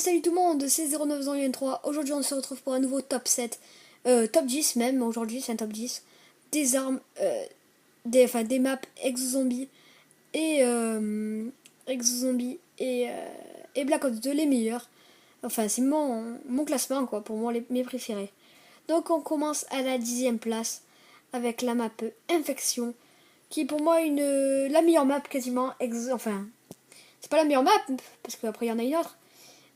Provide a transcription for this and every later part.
Salut tout le monde, c'est 0903. Aujourd'hui on se retrouve pour un nouveau top 7. Top 10 même, aujourd'hui c'est un top 10. Des armes, des maps Exo-Zombie et Exo-Zombie et Black Ops 2 les meilleurs. Enfin c'est mon classement quoi, pour moi mes préférés. Donc on commence à la 10e place avec la map Infection, qui est pour moi la meilleure map quasiment. Enfin, c'est pas la meilleure map, parce qu'après il y en a une autre.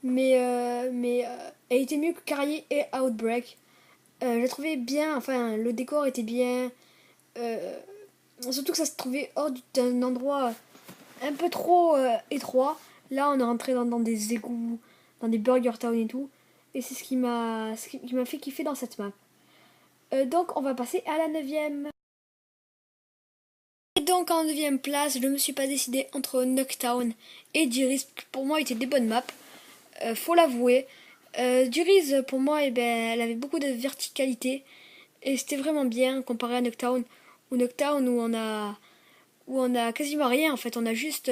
Mais elle était mieux que Carrier et Outbreak. Je la trouvais bien, enfin le décor était bien. euh, Surtout que ça se trouvait hors d'un endroit un peu trop étroit. Là on est rentré dans des égouts, dans des Burger Town et tout. Et c'est ce qui m'a fait kiffer dans cette map. Donc on va passer à la 9e. Et donc en 9e place, je me suis pas décidé entre Nuketown et Jiris, qui pour moi étaient des bonnes maps. Faut l'avouer. Duriz, pour moi, elle avait beaucoup de verticalité. Et c'était vraiment bien comparé à Nuketown. Ou Nuketown où on a quasiment rien en fait. On a juste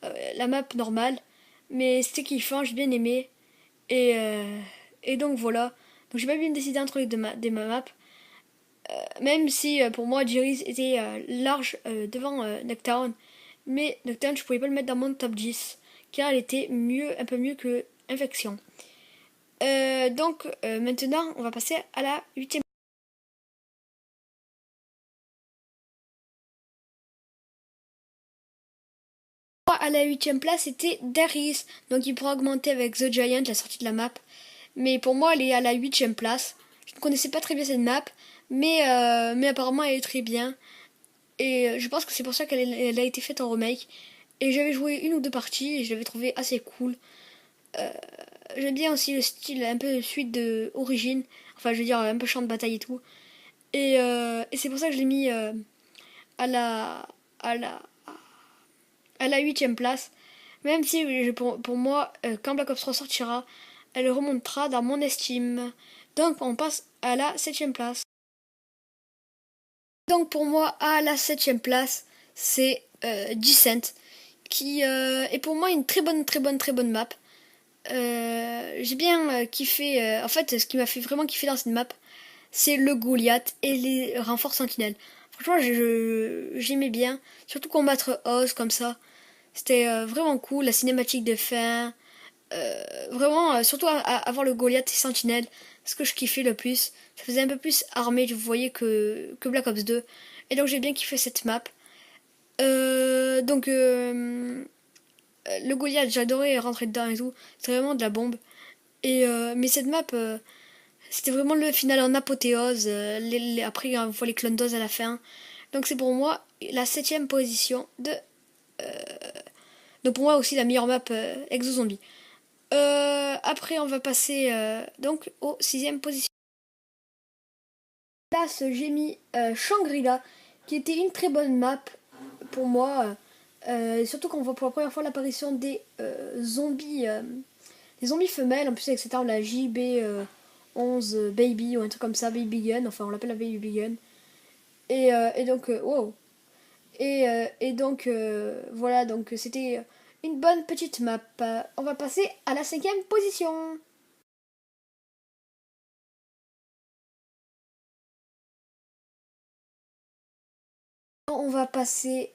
la map normale. Mais c'était kiffant, j'ai bien aimé. Et donc voilà. Donc j'ai pas bien décidé entre les des maps. Même si pour moi Duriz était large devant Nuketown. Mais Nuketown, je pouvais pas le mettre dans mon top 10. Car elle était un peu mieux que Infection. Donc maintenant, on va passer à la 8e. À la 8e place, c'était Darius. Donc il pourra augmenter avec The Giant, la sortie de la map. Mais pour moi, elle est à la 8e place. Je ne connaissais pas très bien cette map. Mais apparemment, elle est très bien. Et je pense que c'est pour ça qu'elle a été faite en remake. Et j'avais joué une ou deux parties et je l'avais trouvé assez cool. J'aime bien aussi le style un peu suite de Origin. Enfin, je veux dire, un peu champ de bataille et tout. Et c'est pour ça que je l'ai mis à la, à la, à la 8e place. Même si pour moi, quand Black Ops 3 sortira, elle remontera dans mon estime. Donc on passe à la 7e place. Donc pour moi, à la 7e place, c'est Descent, qui est pour moi une très bonne, très bonne, très bonne map. J'ai bien kiffé. En fait, ce qui m'a fait vraiment kiffer dans cette map, c'est le Goliath et les renforts sentinelles. Franchement, j'aimais bien. Surtout combattre Oz comme ça. C'était vraiment cool. La cinématique de fin. Vraiment, surtout avoir le Goliath et Sentinelle. Ce que je kiffais le plus. Ça faisait un peu plus armé, vous voyez, que Black Ops 2. Et donc j'ai bien kiffé cette map. Donc le Goliath, j'adorais rentrer dedans et tout. C'était vraiment de la bombe. Mais cette map, c'était vraiment le final en apothéose. Après, on voit les clones d'Oz à la fin. Donc c'est pour moi la 7e position de. Donc pour moi aussi la meilleure map Exo Zombie. Après on va passer donc aux 6e position. Là j'ai mis Shangri-La, qui était une très bonne map pour moi. Surtout quand on voit pour la première fois l'apparition des zombies femelles. En plus avec cette arme la JB11 Baby ou un truc comme ça, Baby Gun. Enfin on l'appelle la Baby Gun. Et donc wow. Et donc voilà, donc c'était une bonne petite map. On va passer à la 5e position. On va passer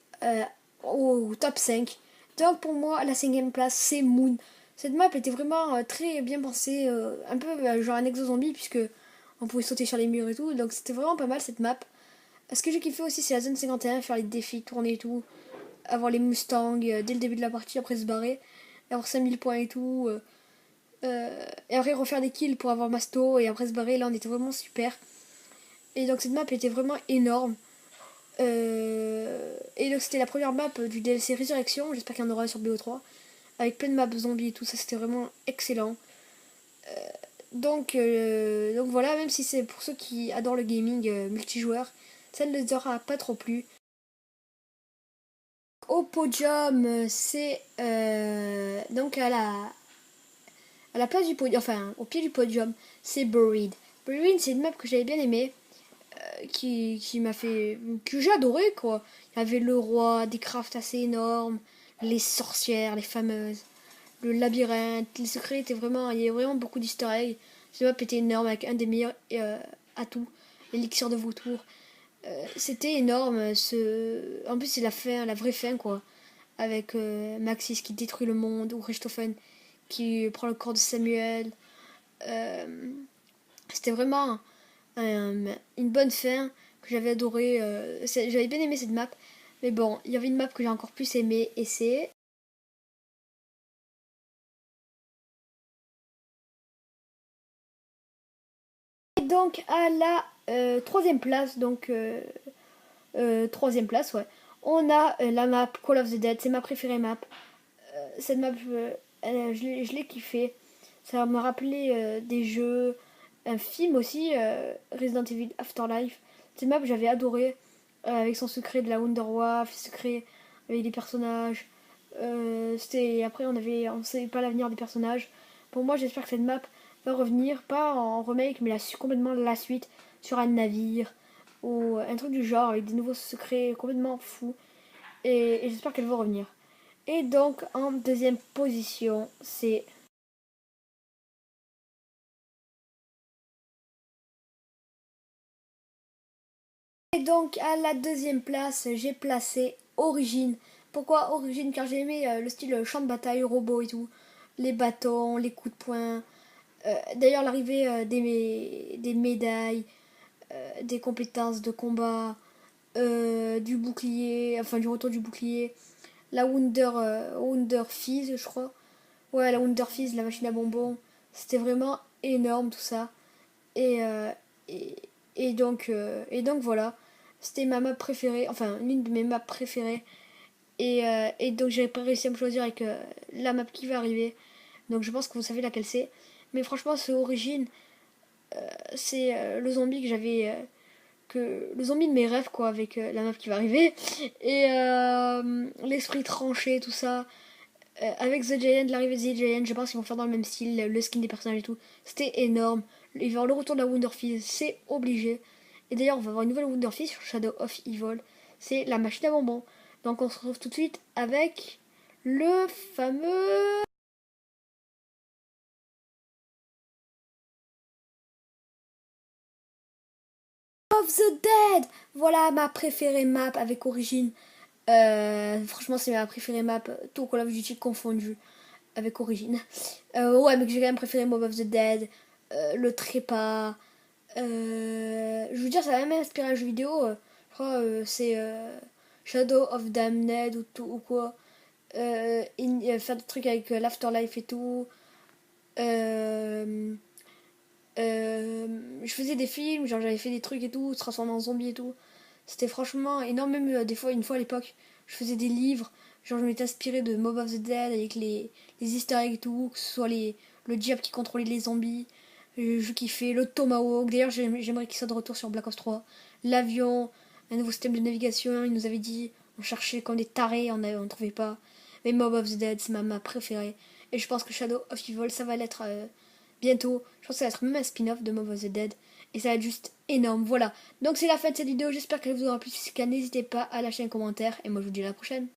au top 5. Donc pour moi, la 5e place, c'est Moon. Cette map était vraiment très bien pensée, un peu genre un exo-zombie, puisque on pouvait sauter sur les murs et tout. Donc c'était vraiment pas mal cette map. Ce que j'ai kiffé aussi, c'est la zone 51, faire les défis, tourner et tout. Avoir les Mustangs dès le début de la partie, après se barrer. Avoir 5000 points et tout. Et après refaire des kills pour avoir Masto et après se barrer. Là, on était vraiment super. Et donc cette map était vraiment énorme. Et donc c'était la première map du DLC Résurrection, j'espère qu'il y en aura sur BO3, avec plein de maps zombies et tout ça, c'était vraiment excellent. Donc voilà, même si c'est pour ceux qui adorent le gaming multijoueur, ça ne les aura pas trop plu. Au podium, c'est donc à la place du podium, enfin au pied du podium, c'est Buried. Buried, c'est une map que j'avais bien aimée. Qui m'a fait, que j'ai adoré quoi. Il y avait le roi, des crafts assez énormes, les sorcières, les fameuses, le labyrinthe, les secrets étaient vraiment, il y avait vraiment beaucoup d'easter eggs. Cette map était énorme avec un des meilleurs atouts, l'élixir de vautour. C'était énorme. En plus, c'est la fin, la vraie fin, quoi. Avec Maxis qui détruit le monde, ou Richthofen qui prend le corps de Samuel. Euh, C'était vraiment une bonne fin que j'avais adoré. J'avais bien aimé cette map. Mais bon, il y avait une map que j'ai encore plus aimé et c'est. Et donc à la troisième place, donc troisième place, ouais. On a la map Call of the Dead, c'est ma préférée map. Cette map, je l'ai kiffé. Ça m'a rappelé des jeux, un film aussi, Resident Evil Afterlife. Cette map, j'avais adoré, avec son secret de la Wonderwaf, secret avec les personnages. Après, on savait pas l'avenir des personnages. Pour moi, j'espère que cette map va revenir, pas en remake, mais complètement la suite sur un navire ou un truc du genre avec des nouveaux secrets complètement fous. Et j'espère qu'elle va revenir. Et donc en deuxième position, c'est. Et donc à la deuxième place, j'ai placé Origin. Pourquoi Origin? Car j'ai aimé le style champ de bataille, robot et tout. Les bâtons, les coups de poing. D'ailleurs, l'arrivée des médailles, des compétences de combat, du bouclier, enfin du retour du bouclier. La Wonder Fizz, je crois. Ouais, la Wonder Fizz, la machine à bonbons. C'était vraiment énorme tout ça. Et, euh, et, et donc voilà. C'était ma map préférée, enfin l'une de mes maps préférées. Et donc j'ai pas réussi à me choisir avec la map qui va arriver. Donc je pense que vous savez laquelle c'est. Mais franchement, ce Origin, c'est le zombie que j'avais. Le zombie de mes rêves, quoi, avec la map qui va arriver. Et l'esprit tranché, tout ça. Avec The Giant, l'arrivée de The Giant, je pense qu'ils vont faire dans le même style, le skin des personnages et tout. C'était énorme. Il va y avoir le retour de la Wonder Fizz, c'est obligé. Et d'ailleurs, on va avoir une nouvelle Wonder Fizz sur Shadow of Evil. C'est la machine à bonbons. Donc on se retrouve tout de suite avec le fameux of the Dead. Voilà ma préférée map avec Origin. Franchement, c'est ma préférée map, tout Call of Duty confondu avec Origin. Ouais, mais j'ai quand même préféré Mob of the Dead, le trépas. Je veux dire, ça a même inspiré un jeu vidéo. Je crois c'est Shadow of Damned ou quoi. Faire des trucs avec l'Afterlife et tout. Euh, je faisais des films, genre j'avais fait des trucs et tout, se transformer en zombie et tout. C'était franchement énorme, même des fois, une fois à l'époque, je faisais des livres, genre je m'étais inspiré de Mob of the Dead avec les easter eggs et tout, que ce soit le diable qui contrôlait les zombies, je kiffais, le Tomahawk, d'ailleurs j'aimerais qu'il soit de retour sur Black Ops 3, l'avion, un nouveau système de navigation, il nous avait dit, on cherchait comme des tarés, on ne trouvait pas, mais Mob of the Dead c'est ma préférée, et je pense que Shadow of Evil ça va l'être bientôt. Je pense que ça va être même un spin-off de Mob of the Dead. Et ça va être juste énorme. Voilà. Donc c'est la fin de cette vidéo. J'espère qu'elle vous aura plu. Si c'est le cas, n'hésitez pas à lâcher un commentaire. Et moi je vous dis à la prochaine.